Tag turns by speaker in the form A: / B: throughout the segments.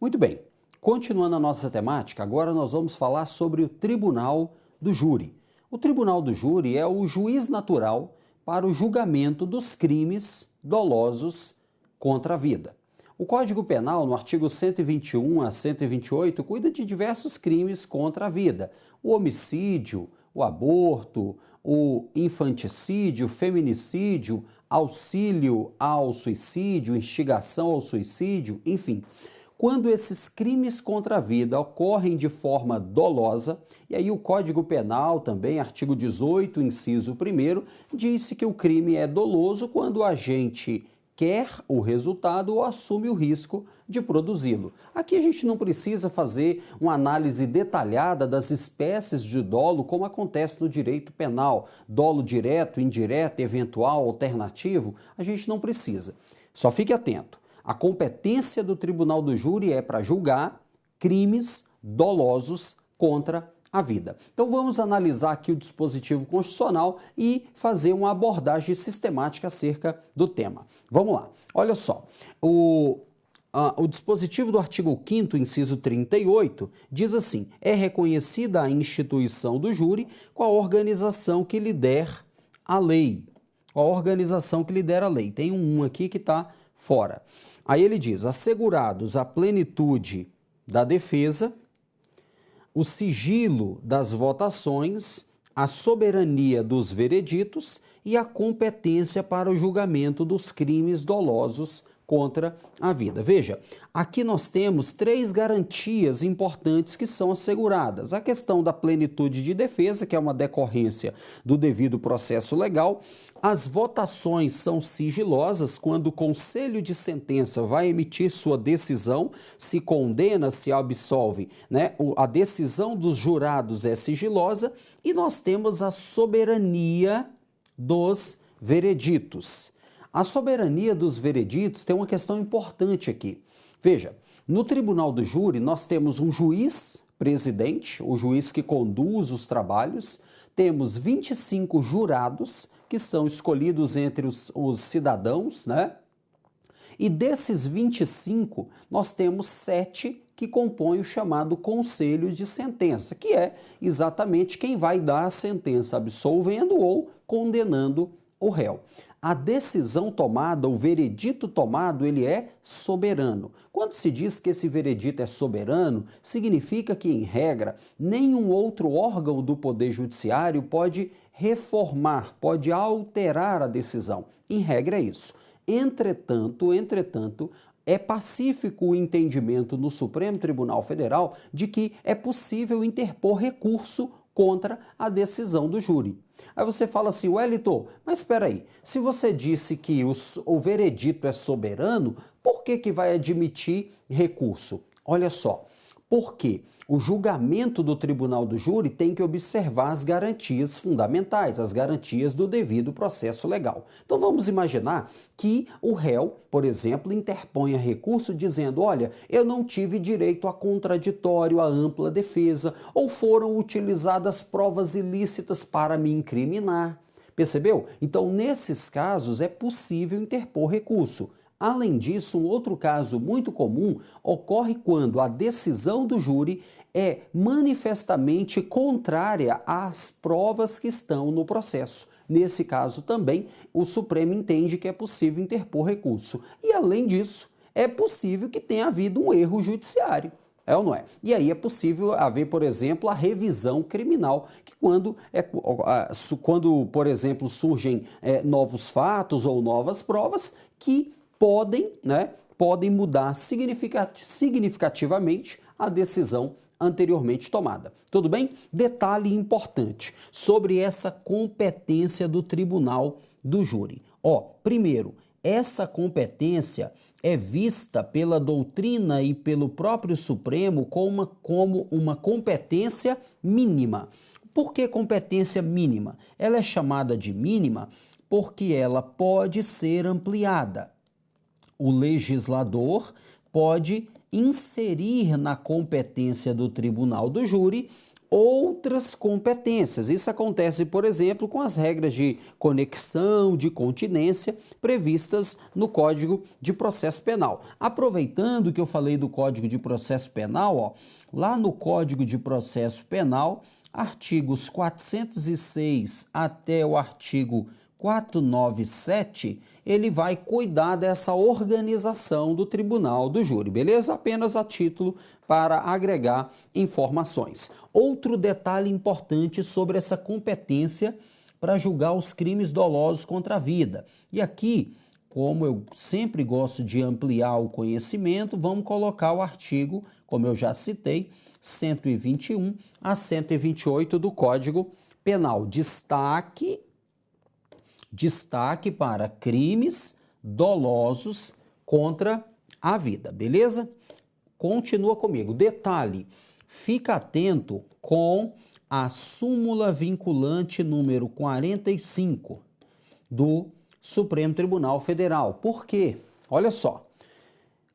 A: Muito bem, continuando a nossa temática, agora nós vamos falar sobre o Tribunal do Júri. O Tribunal do Júri é o juiz natural para o julgamento dos crimes dolosos contra a vida. O Código Penal, no artigo 121 a 128, cuida de diversos crimes contra a vida. O homicídio, o aborto, o infanticídio, o feminicídio, auxílio ao suicídio, instigação ao suicídio, enfim. Quando esses crimes contra a vida ocorrem de forma dolosa, e aí o Código Penal também, artigo 18, inciso 1º, disse que o crime é doloso quando o agente quer o resultado ou assume o risco de produzi-lo. Aqui a gente não precisa fazer uma análise detalhada das espécies de dolo, como acontece no direito penal, dolo direto, indireto, eventual, alternativo, a gente não precisa. Só fique atento. A competência do Tribunal do Júri é para julgar crimes dolosos contra a vida. Então vamos analisar aqui o dispositivo constitucional e fazer uma abordagem sistemática acerca do tema. Vamos lá. Olha só, o dispositivo do artigo 5º, inciso 38, diz assim: é reconhecida a instituição do júri com a organização que lhe der a lei. A organização que lhe der a lei. Tem um aqui que está fora. Aí ele diz: assegurados a plenitude da defesa, o sigilo das votações, a soberania dos vereditos e a competência para o julgamento dos crimes dolosos contra a vida. Veja, aqui nós temos 3 garantias importantes que são asseguradas. A questão da plenitude de defesa, que é uma decorrência do devido processo legal. As votações são sigilosas quando o conselho de sentença vai emitir sua decisão, se condena, se absolve, né? A decisão dos jurados é sigilosa e nós temos a soberania dos vereditos. A soberania dos vereditos tem uma questão importante aqui. Veja, no Tribunal do Júri nós temos um juiz presidente, o juiz que conduz os trabalhos, temos 25 jurados que são escolhidos entre os cidadãos, né? E desses 25, nós temos 7 que compõem o chamado conselho de sentença, que é exatamente quem vai dar a sentença absolvendo ou condenando o réu. A decisão tomada, o veredito tomado, ele é soberano. Quando se diz que esse veredito é soberano, significa que, em regra, nenhum outro órgão do Poder Judiciário pode reformar, pode alterar a decisão. Em regra é isso. Entretanto, é pacífico o entendimento no Supremo Tribunal Federal de que é possível interpor recurso contra a decisão do júri. Aí você fala assim: Wellington, mas espera aí, se você disse que o veredito é soberano, por que vai admitir recurso? Olha só, porque o julgamento do Tribunal do Júri tem que observar as garantias fundamentais, as garantias do devido processo legal. Então vamos imaginar que o réu, por exemplo, interponha recurso dizendo: olha, eu não tive direito a contraditório, a ampla defesa, ou foram utilizadas provas ilícitas para me incriminar. Percebeu? Então, nesses casos, é possível interpor recurso. Além disso, um outro caso muito comum ocorre quando a decisão do júri é manifestamente contrária às provas que estão no processo. Nesse caso também, o Supremo entende que é possível interpor recurso. E além disso, é possível que tenha havido um erro judiciário. É ou não é? E aí é possível haver, por exemplo, a revisão criminal, que quando, por exemplo, surgem novos fatos ou novas provas que podem mudar significativamente a decisão anteriormente tomada. Tudo bem? Detalhe importante sobre essa competência do Tribunal do Júri. Primeiro, essa competência é vista pela doutrina e pelo próprio Supremo como uma competência mínima. Por que competência mínima? Ela é chamada de mínima porque ela pode ser ampliada. O legislador pode inserir na competência do Tribunal do Júri outras competências. Isso acontece, por exemplo, com as regras de conexão, de continência previstas no Código de Processo Penal. Aproveitando que eu falei do Código de Processo Penal, ó, lá no Código de Processo Penal, artigos 406 até o artigo 497, ele vai cuidar dessa organização do tribunal do júri, beleza? Apenas a título para agregar informações. Outro detalhe importante sobre essa competência para julgar os crimes dolosos contra a vida. E aqui, como eu sempre gosto de ampliar o conhecimento, vamos colocar o artigo, como eu já citei, 121 a 128 do Código Penal. Destaque para crimes dolosos contra a vida, beleza? Continua comigo. Detalhe, fica atento com a súmula vinculante número 45 do Supremo Tribunal Federal. Por quê? Olha só,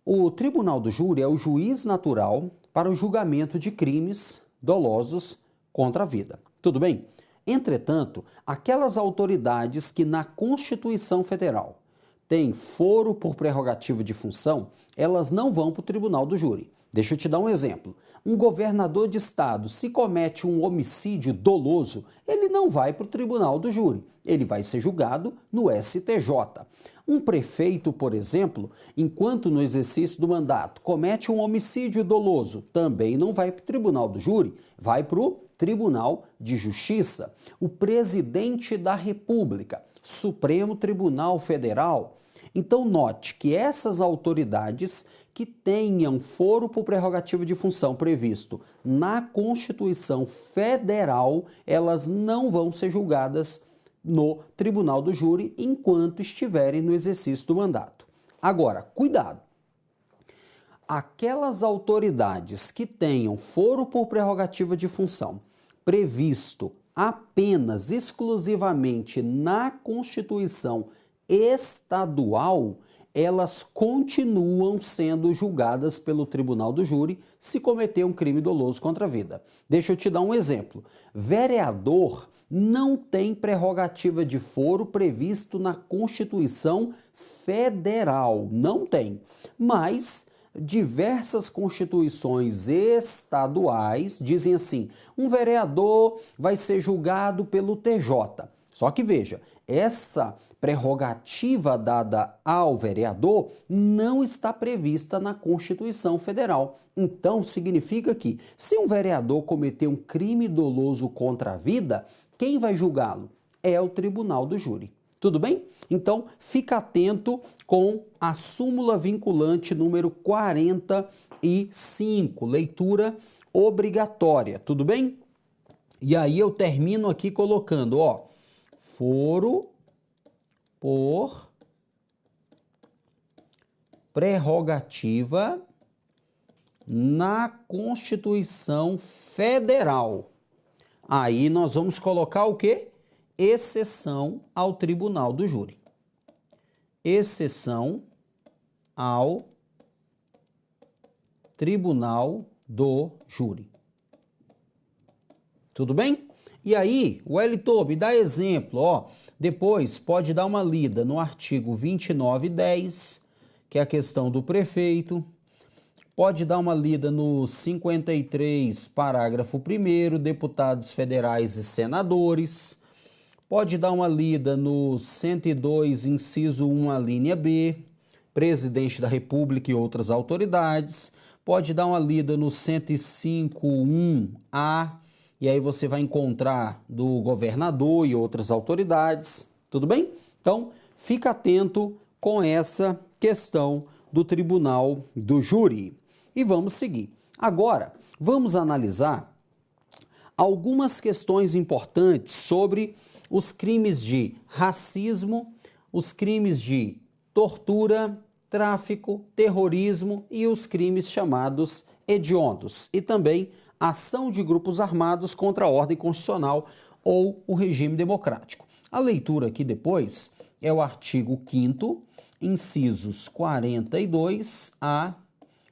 A: o Tribunal do Júri é o juiz natural para o julgamento de crimes dolosos contra a vida. Tudo bem? Entretanto, aquelas autoridades que na Constituição Federal têm foro por prerrogativa de função, elas não vão para o Tribunal do Júri. Deixa eu te dar um exemplo. Um governador de estado, se comete um homicídio doloso, ele não vai para o Tribunal do Júri. Ele vai ser julgado no STJ. Um prefeito, por exemplo, enquanto no exercício do mandato comete um homicídio doloso, também não vai para o Tribunal do Júri, vai para o Tribunal de Justiça. O presidente da República, Supremo Tribunal Federal. Então, note que essas autoridades que tenham foro por prerrogativa de função previsto na Constituição Federal, elas não vão ser julgadas no Tribunal do Júri enquanto estiverem no exercício do mandato. Agora, cuidado! Aquelas autoridades que tenham foro por prerrogativa de função previsto apenas, exclusivamente na Constituição estadual, elas continuam sendo julgadas pelo Tribunal do Júri se cometer um crime doloso contra a vida. Deixa eu te dar um exemplo. Vereador não tem prerrogativa de foro previsto na Constituição Federal, não tem. Mas diversas constituições estaduais dizem assim: um vereador vai ser julgado pelo TJ. Só que veja, essa prerrogativa dada ao vereador não está prevista na Constituição Federal. Então, significa que, se um vereador cometer um crime doloso contra a vida, quem vai julgá-lo? É o Tribunal do Júri. Tudo bem? Então, fica atento com a súmula vinculante número 45, leitura obrigatória. Tudo bem? E aí eu termino aqui colocando, ó, foro por prerrogativa na Constituição Federal. Aí nós vamos colocar o quê? Exceção ao Tribunal do Júri. Exceção ao Tribunal do Júri. Tudo bem? E aí, Wellington, me dá exemplo, ó. Depois pode dar uma lida no artigo 2910, que é a questão do prefeito. Pode dar uma lida no 53, parágrafo 1º, deputados federais e senadores. Pode dar uma lida no 102, inciso 1, a linha B, presidente da República e outras autoridades. Pode dar uma lida no 105, 1A, e aí você vai encontrar do governador e outras autoridades. Tudo bem? Então, fica atento com essa questão do Tribunal do Júri. E vamos seguir. Agora, vamos analisar algumas questões importantes sobre os crimes de racismo, os crimes de tortura, tráfico, terrorismo e os crimes chamados hediondos, e também ação de grupos armados contra a ordem constitucional ou o regime democrático. A leitura aqui depois é o artigo 5º, incisos 42 a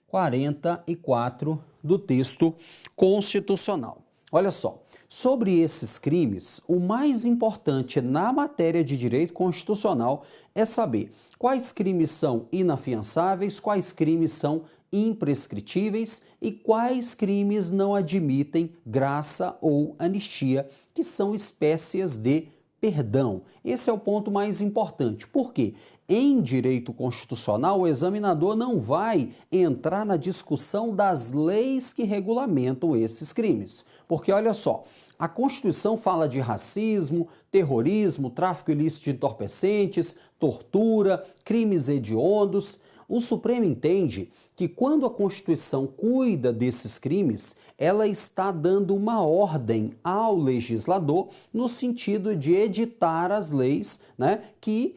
A: 44 do texto constitucional. Olha só, sobre esses crimes, o mais importante na matéria de direito constitucional é saber quais crimes são inafiançáveis, quais crimes são imprescritíveis e quais crimes não admitem graça ou anistia, que são espécies de perdão. Esse é o ponto mais importante. Por quê? Em direito constitucional, o examinador não vai entrar na discussão das leis que regulamentam esses crimes. Porque, olha só, a Constituição fala de racismo, terrorismo, tráfico ilícito de entorpecentes, tortura, crimes hediondos. O Supremo entende que quando a Constituição cuida desses crimes, ela está dando uma ordem ao legislador no sentido de editar as leis, né, que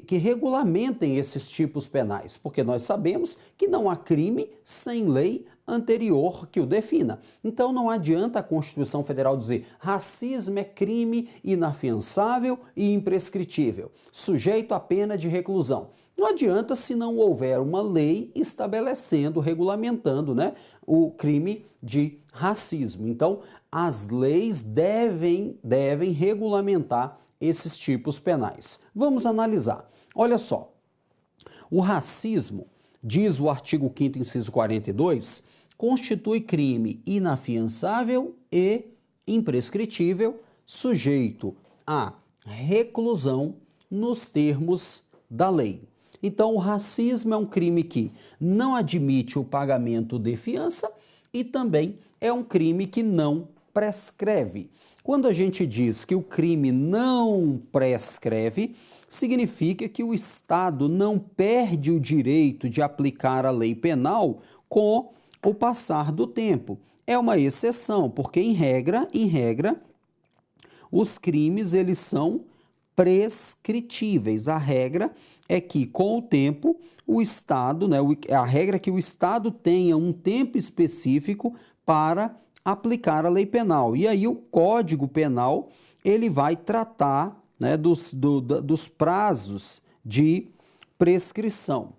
A: regulamentem esses tipos penais, porque nós sabemos que não há crime sem lei anterior que o defina. Então não adianta a Constituição Federal dizer racismo é crime inafiançável e imprescritível, sujeito à pena de reclusão. Não adianta se não houver uma lei estabelecendo, regulamentando, né, o crime de racismo. Então, as leis devem regulamentar esses tipos penais. Vamos analisar. Olha só, o racismo, diz o artigo 5º, inciso 42, constitui crime inafiançável e imprescritível, sujeito à reclusão nos termos da lei. Então, o racismo é um crime que não admite o pagamento de fiança e também é um crime que não prescreve. Quando a gente diz que o crime não prescreve, significa que o Estado não perde o direito de aplicar a lei penal com o passar do tempo. É uma exceção, porque em regra, os crimes eles são prescritíveis. A regra é que com o tempo o Estado, né, a regra é que o Estado tenha um tempo específico para aplicar a lei penal. E aí o Código Penal ele vai tratar, né, dos prazos de prescrição.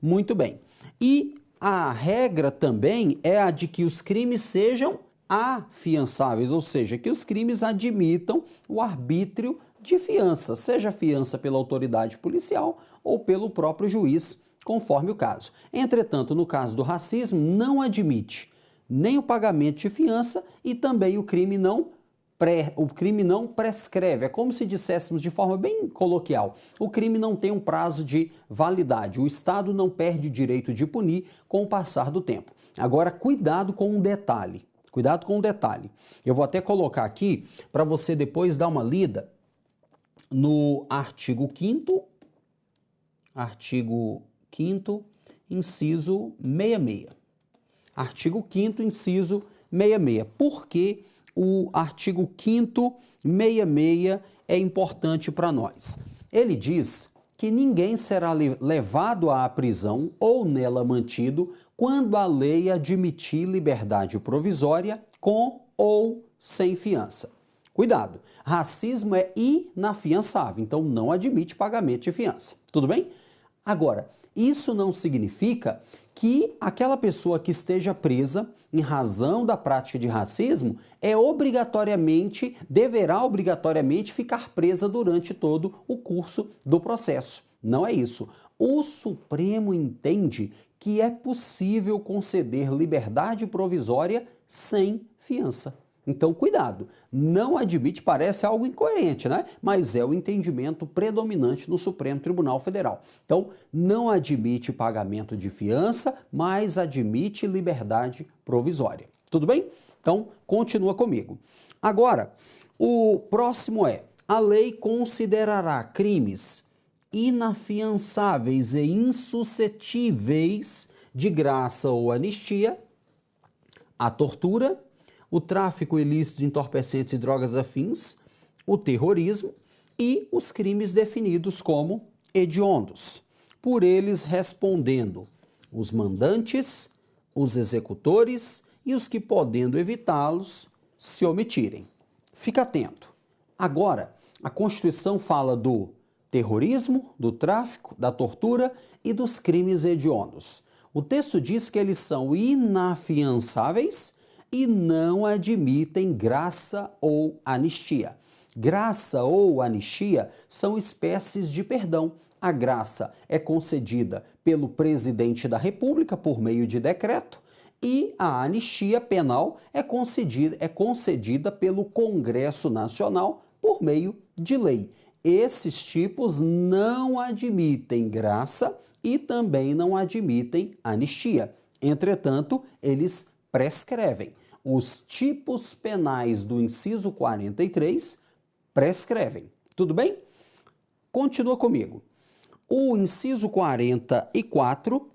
A: Muito bem. E a regra também é a de que os crimes sejam afiançáveis, ou seja, que os crimes admitam o arbítrio de fiança, seja fiança pela autoridade policial ou pelo próprio juiz, conforme o caso. Entretanto, no caso do racismo, não admite nem o pagamento de fiança e também o crime não prescreve. É como se disséssemos de forma bem coloquial: o crime não tem um prazo de validade. O Estado não perde o direito de punir com o passar do tempo. Agora, cuidado com um detalhe. Cuidado com um detalhe. Eu vou até colocar aqui para você depois dar uma lida no artigo 5º, inciso 66. Artigo 5º, inciso 66. Por que o artigo 5º, 66 é importante para nós? Ele diz que ninguém será levado à prisão ou nela mantido quando a lei admitir liberdade provisória com ou sem fiança. Cuidado, racismo é inafiançável, então não admite pagamento de fiança. Tudo bem? Agora, isso não significa que aquela pessoa que esteja presa em razão da prática de racismo deverá obrigatoriamente ficar presa durante todo o curso do processo. Não é isso. O Supremo entende que é possível conceder liberdade provisória sem fiança. Então, cuidado, não admite, parece algo incoerente, né? Mas é o entendimento predominante no Supremo Tribunal Federal. Então, não admite pagamento de fiança, mas admite liberdade provisória. Tudo bem? Então, continua comigo. Agora, o próximo é: a lei considerará crimes inafiançáveis e insuscetíveis de graça ou anistia a tortura, o tráfico ilícito de entorpecentes e drogas afins, o terrorismo e os crimes definidos como hediondos, por eles respondendo os mandantes, os executores e os que, podendo evitá-los, se omitirem. Fica atento. Agora, a Constituição fala do terrorismo, do tráfico, da tortura e dos crimes hediondos. O texto diz que eles são inafiançáveis e não admitem graça ou anistia. Graça ou anistia são espécies de perdão. A graça é concedida pelo presidente da República por meio de decreto e a anistia penal é concedida pelo Congresso Nacional por meio de lei. Esses tipos não admitem graça e também não admitem anistia. Entretanto, eles prescrevem. Os tipos penais do inciso 43 prescrevem. Tudo bem? Continua comigo. O inciso 44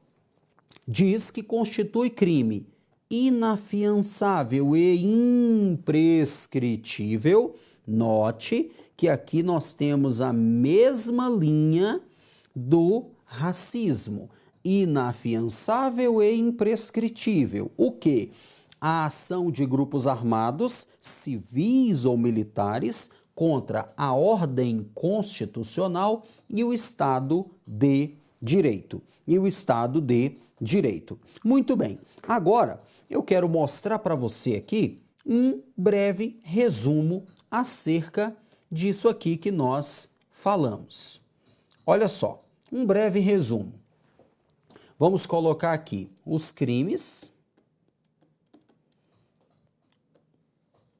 A: diz que constitui crime inafiançável e imprescritível. Note que aqui nós temos a mesma linha do racismo. Inafiançável e imprescritível. O quê? A ação de grupos armados, civis ou militares, contra a ordem constitucional e o Estado de Direito. Muito bem. Agora, eu quero mostrar para você aqui um breve resumo acerca disso aqui que nós falamos. Olha só, um breve resumo. Vamos colocar aqui os crimes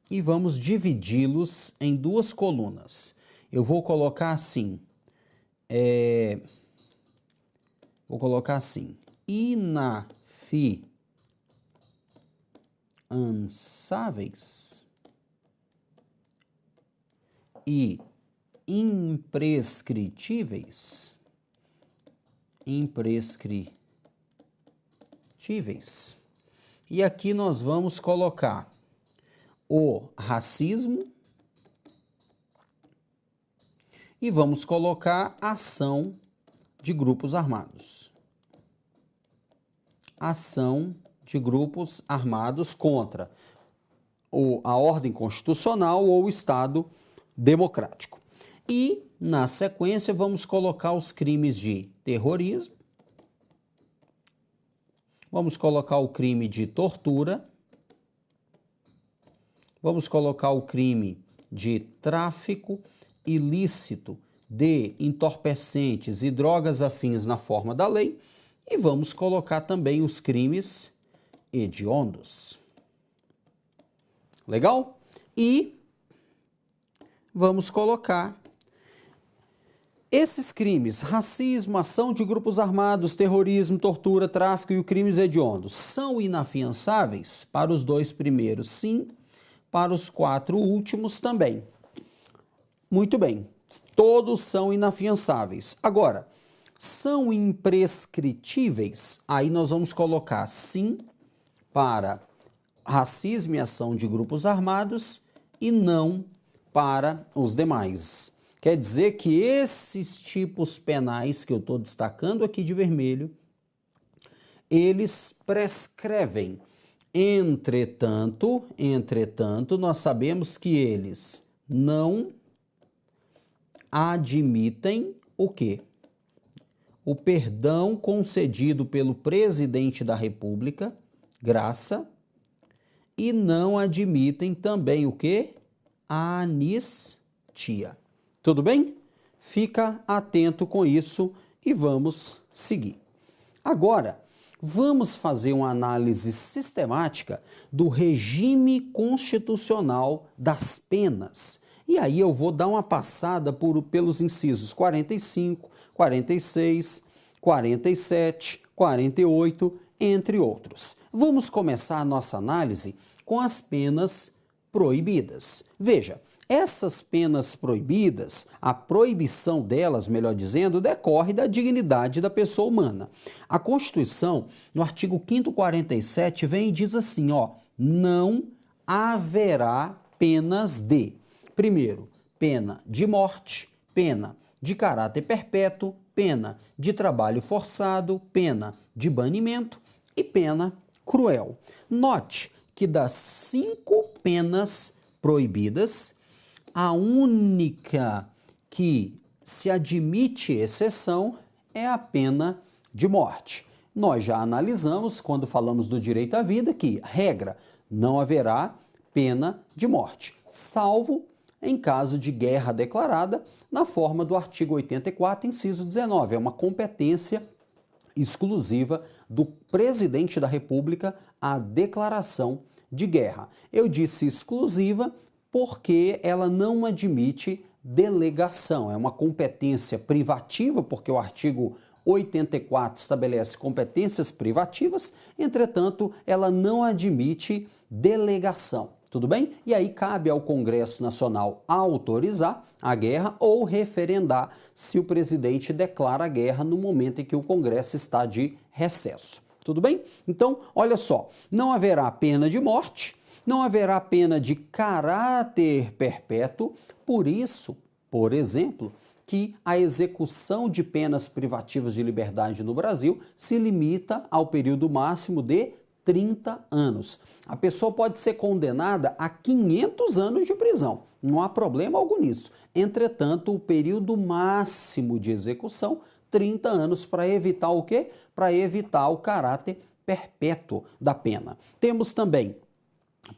A: e vamos dividi-los em duas colunas. Eu vou colocar assim, inafiançáveis e imprescritíveis. E aqui nós vamos colocar o racismo e vamos colocar ação de grupos armados. Ação de grupos armados contra a ordem constitucional ou o Estado democrático. E, na sequência, vamos colocar os crimes de terrorismo, vamos colocar o crime de tortura, vamos colocar o crime de tráfico ilícito de entorpecentes e drogas afins na forma da lei e vamos colocar também os crimes hediondos. Legal? E vamos colocar esses crimes, racismo, ação de grupos armados, terrorismo, tortura, tráfico e os crimes hediondos, são inafiançáveis? Para os 2 primeiros, sim. Para os 4 últimos, também. Muito bem. Todos são inafiançáveis. Agora, são imprescritíveis? Aí nós vamos colocar sim para racismo e ação de grupos armados e não para os demais. Quer dizer que esses tipos penais que eu estou destacando aqui de vermelho, eles prescrevem. Entretanto, nós sabemos que eles não admitem o quê? O perdão concedido pelo presidente da República, graça, e não admitem também o quê? A anistia. Tudo bem? Fica atento com isso e vamos seguir. Agora, vamos fazer uma análise sistemática do regime constitucional das penas. E aí eu vou dar uma passada pelos incisos 45, 46, 47, 48, entre outros. Vamos começar a nossa análise com as penas proibidas. Veja, essas penas proibidas, a proibição delas, melhor dizendo, decorre da dignidade da pessoa humana. A Constituição, no artigo 5º 47, vem e diz assim, não haverá penas de, primeiro, pena de morte, pena de caráter perpétuo, pena de trabalho forçado, pena de banimento e pena cruel. Note que das 5 penas proibidas, a única que se admite exceção é a pena de morte. Nós já analisamos, quando falamos do direito à vida, que, regra, não haverá pena de morte, salvo em caso de guerra declarada, na forma do artigo 84, inciso 19. É uma competência exclusiva do presidente da República a declaração de guerra. Eu disse exclusiva porque ela não admite delegação. É uma competência privativa, porque o artigo 84 estabelece competências privativas, entretanto, ela não admite delegação. Tudo bem? E aí cabe ao Congresso Nacional autorizar a guerra ou referendar se o presidente declara a guerra no momento em que o Congresso está de recesso. Tudo bem? Então, olha só, não haverá pena de morte, não haverá pena de caráter perpétuo, por isso, por exemplo, que a execução de penas privativas de liberdade no Brasil se limita ao período máximo de 30 anos. A pessoa pode ser condenada a 500 anos de prisão, não há problema algum nisso. Entretanto, o período máximo de execução, 30 anos, para evitar o quê? Para evitar o caráter perpétuo da pena. Temos também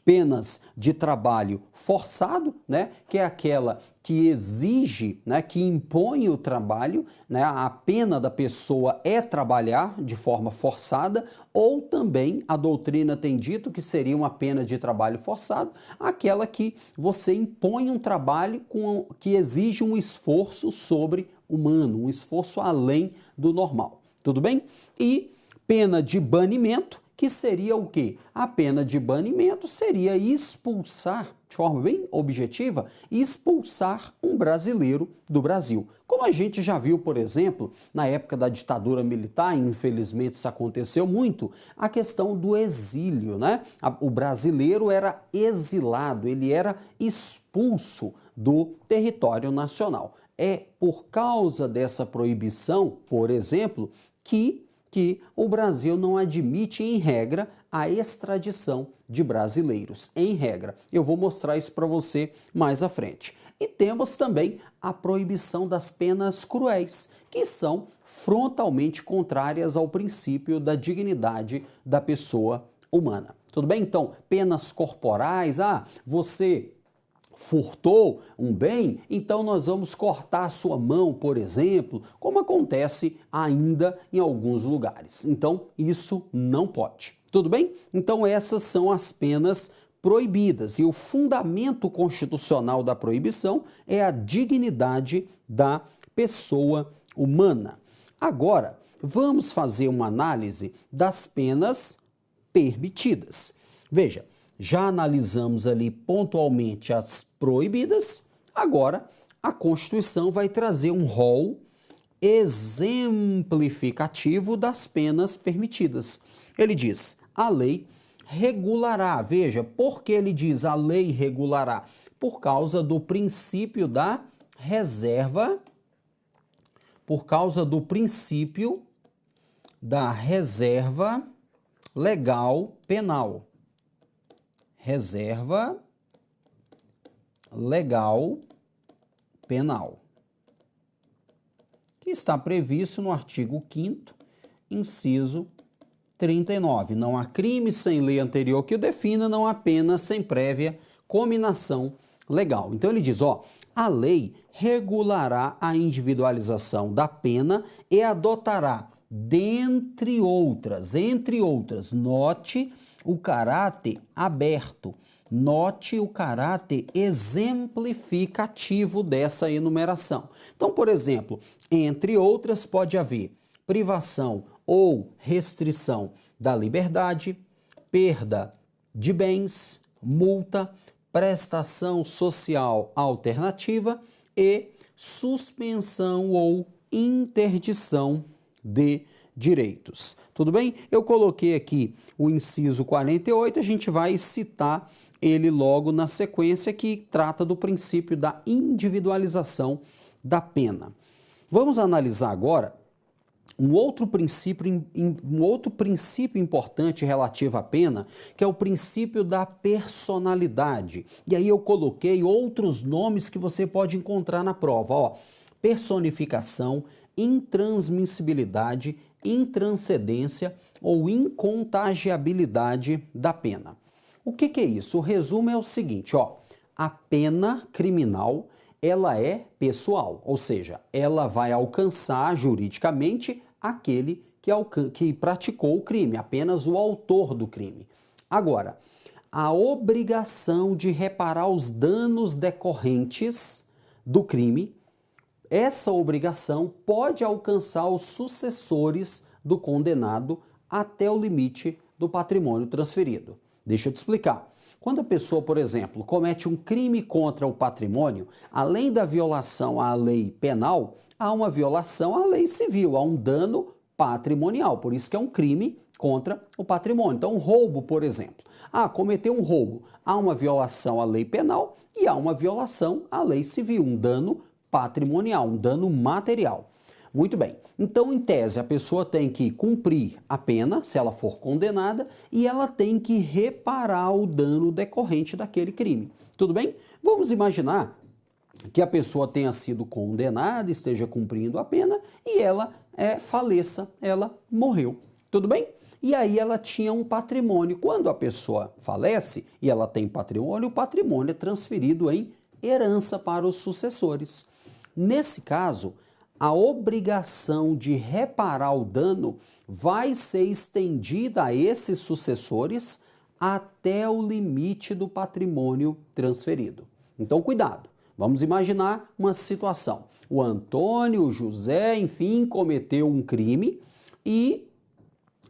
A: penas de trabalho forçado, né, que é aquela que exige, né, que impõe o trabalho, né, a pena da pessoa é trabalhar de forma forçada, ou também a doutrina tem dito que seria uma pena de trabalho forçado, aquela que você impõe um trabalho que exige um esforço sobre-humano, um esforço além do normal, tudo bem? E pena de banimento, que seria o quê? A pena de banimento seria expulsar, de forma bem objetiva, expulsar um brasileiro do Brasil. Como a gente já viu, por exemplo, na época da ditadura militar, infelizmente isso aconteceu muito, a questão do exílio, né? O brasileiro era exilado, ele era expulso do território nacional. É por causa dessa proibição, por exemplo, que o Brasil não admite, em regra, a extradição de brasileiros. Em regra. Eu vou mostrar isso para você mais à frente. E temos também a proibição das penas cruéis, que são frontalmente contrárias ao princípio da dignidade da pessoa humana. Tudo bem? Então, penas corporais, você furtou um bem, então nós vamos cortar a sua mão, por exemplo, como acontece ainda em alguns lugares. Então, isso não pode. Tudo bem? Então, essas são as penas proibidas. E o fundamento constitucional da proibição é a dignidade da pessoa humana. Agora, vamos fazer uma análise das penas permitidas. Veja, já analisamos ali pontualmente as proibidas, agora a Constituição vai trazer um rol exemplificativo das penas permitidas. Ele diz: a lei regulará. Veja, por que ele diz a lei regulará? Por causa do princípio da reserva, legal penal. Reserva legal penal, que está previsto no artigo 5º, inciso 39. Não há crime sem lei anterior que o defina, não há pena sem prévia cominação legal. Então ele diz, a lei regulará a individualização da pena e adotará, dentre outras, note o caráter aberto, note o caráter exemplificativo dessa enumeração. Então, por exemplo, entre outras, pode haver privação ou restrição da liberdade, perda de bens, multa, prestação social alternativa e suspensão ou interdição de direitos. Tudo bem? Eu coloquei aqui o inciso 48, a gente vai citar ele logo na sequência, que trata do princípio da individualização da pena. Vamos analisar agora um outro princípio importante relativo à pena, que é o princípio da personalidade. E aí eu coloquei outros nomes que você pode encontrar na prova. Personificação, intransmissibilidade, intranscendência ou incontagiabilidade da pena. O que é isso? O resumo é o seguinte, ó, a pena criminal, ela é pessoal, ou seja, ela vai alcançar juridicamente aquele que praticou o crime, apenas o autor do crime. Agora, a obrigação de reparar os danos decorrentes do crime, essa obrigação pode alcançar os sucessores do condenado até o limite do patrimônio transferido. Deixa eu te explicar. Quando a pessoa, por exemplo, comete um crime contra o patrimônio, além da violação à lei penal, há uma violação à lei civil, há um dano patrimonial. Por isso que é um crime contra o patrimônio. Então, um roubo, por exemplo. Cometeu um roubo. Há uma violação à lei penal e há uma violação à lei civil, um dano patrimonial, um dano material. Muito bem. Então, em tese, a pessoa tem que cumprir a pena, se ela for condenada, e ela tem que reparar o dano decorrente daquele crime. Tudo bem? Vamos imaginar que a pessoa tenha sido condenada, esteja cumprindo a pena e ela faleça, ela morreu. Tudo bem? E aí ela tinha um patrimônio. Quando a pessoa falece e ela tem patrimônio, o patrimônio é transferido em herança para os sucessores. Nesse caso, a obrigação de reparar o dano vai ser estendida a esses sucessores até o limite do patrimônio transferido. Então, cuidado. Vamos imaginar uma situação. O Antônio, o José, enfim, cometeu um crime e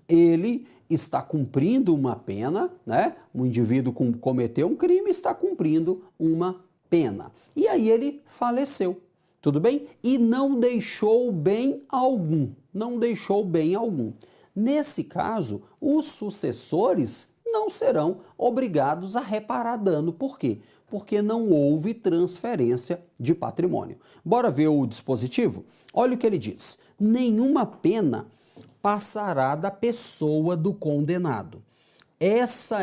A: ele está cumprindo uma pena, né? Um indivíduo cometeu um crime e está cumprindo uma pena. E aí ele faleceu. Tudo bem? E não deixou bem algum. Não deixou bem algum. Nesse caso, os sucessores não serão obrigados a reparar dano. Por quê? Porque não houve transferência de patrimônio. Bora ver o dispositivo? Olha o que ele diz. Nenhuma pena passará da pessoa do condenado. Esse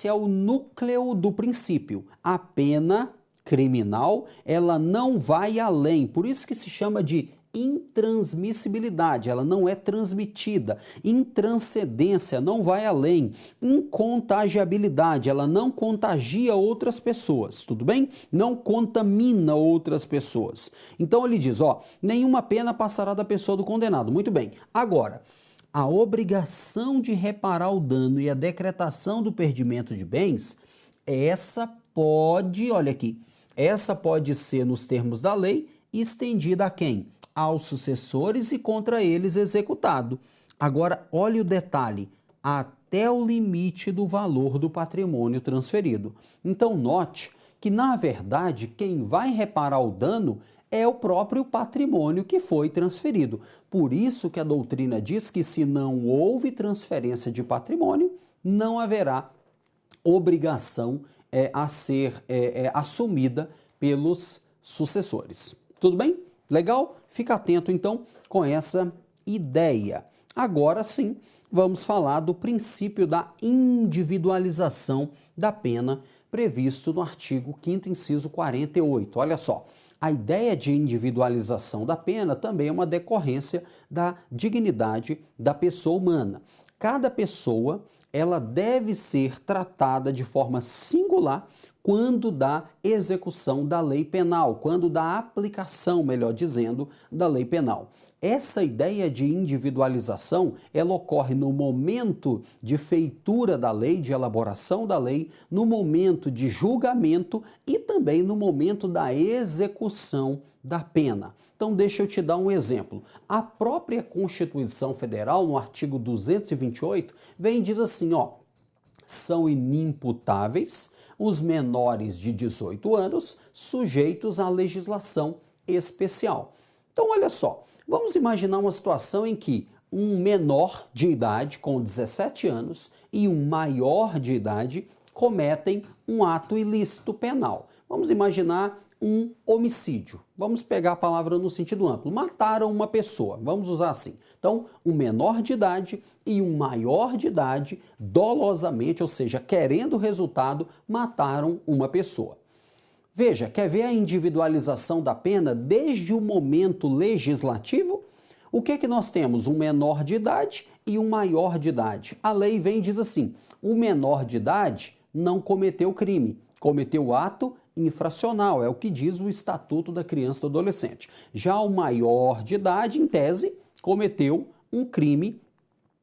A: é o núcleo do princípio. A pena criminal, ela não vai além, por isso que se chama de intransmissibilidade, ela não é transmitida. Intranscendência, não vai além. Incontagiabilidade, ela não contagia outras pessoas, tudo bem? Não contamina outras pessoas. Então ele diz, nenhuma pena passará da pessoa do condenado. Muito bem. Agora, a obrigação de reparar o dano e a decretação do perdimento de bens, essa pode ser, nos termos da lei, estendida a quem? Aos sucessores e contra eles executado. Agora, olha o detalhe, até o limite do valor do patrimônio transferido. Então, note que, na verdade, quem vai reparar o dano é o próprio patrimônio que foi transferido. Por isso que a doutrina diz que, se não houve transferência de patrimônio, não haverá obrigação a ser assumida pelos sucessores. Tudo bem? Legal? Fica atento, então, com essa ideia. Agora sim, vamos falar do princípio da individualização da pena previsto no artigo 5º, inciso 48. Olha só, a ideia de individualização da pena também é uma decorrência da dignidade da pessoa humana. Cada pessoa, ela deve ser tratada de forma singular quando da execução da lei penal, quando da aplicação, melhor dizendo, da lei penal. Essa ideia de individualização, ela ocorre no momento de feitura da lei, de elaboração da lei, no momento de julgamento e também no momento da execução da pena. Então, deixa eu te dar um exemplo. A própria Constituição Federal, no artigo 228, vem e diz assim, são inimputáveis os menores de 18 anos sujeitos à legislação especial. Então, olha só, vamos imaginar uma situação em que um menor de idade, com 17 anos, e um maior de idade cometem um ato ilícito penal. Vamos imaginar um homicídio. Vamos pegar a palavra no sentido amplo. Mataram uma pessoa, vamos usar assim. Então, um menor de idade e um maior de idade, dolosamente, ou seja, querendo o resultado, mataram uma pessoa. Veja, quer ver a individualização da pena desde o momento legislativo? O que nós temos? Um menor de idade e um maior de idade. A lei vem e diz assim: o menor de idade não cometeu crime, cometeu ato infracional, é o que diz o Estatuto da Criança e do Adolescente. Já o maior de idade, em tese, cometeu um crime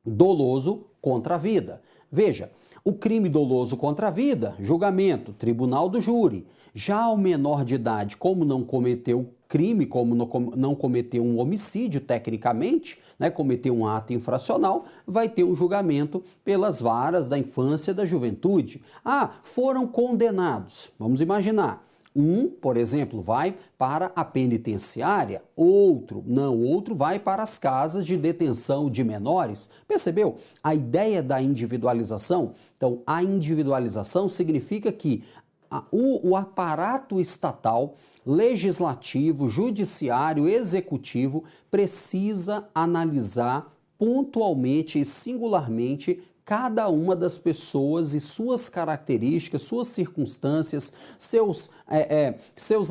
A: doloso contra a vida. Veja, o crime doloso contra a vida, julgamento, tribunal do júri. Já o menor de idade, como não cometeu crime, como não cometeu um homicídio, tecnicamente, né, cometeu um ato infracional, vai ter um julgamento pelas varas da infância e da juventude. Ah, foram condenados. Vamos imaginar. Um, por exemplo, vai para a penitenciária, outro vai para as casas de detenção de menores. Percebeu? A ideia da individualização. Então, a individualização significa que o aparato estatal, legislativo, judiciário, executivo, precisa analisar pontualmente e singularmente cada uma das pessoas e suas características, suas circunstâncias, seus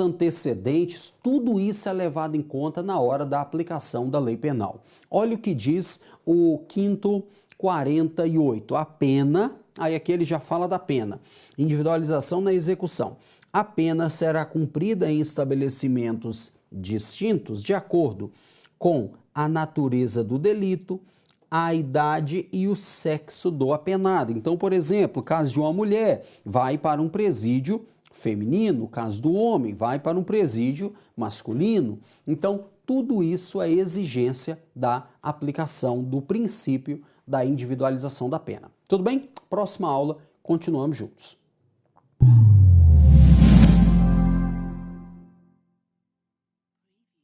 A: antecedentes, tudo isso é levado em conta na hora da aplicação da lei penal. Olha o que diz o 5º 48, a pena, aí aqui ele já fala da pena, individualização na execução. A pena será cumprida em estabelecimentos distintos de acordo com a natureza do delito, a idade e o sexo do apenado. Então, por exemplo, caso de uma mulher, vai para um presídio feminino, caso do homem, vai para um presídio masculino. Então, tudo isso é exigência da aplicação do princípio da individualização da pena. Tudo bem? Próxima aula, continuamos juntos.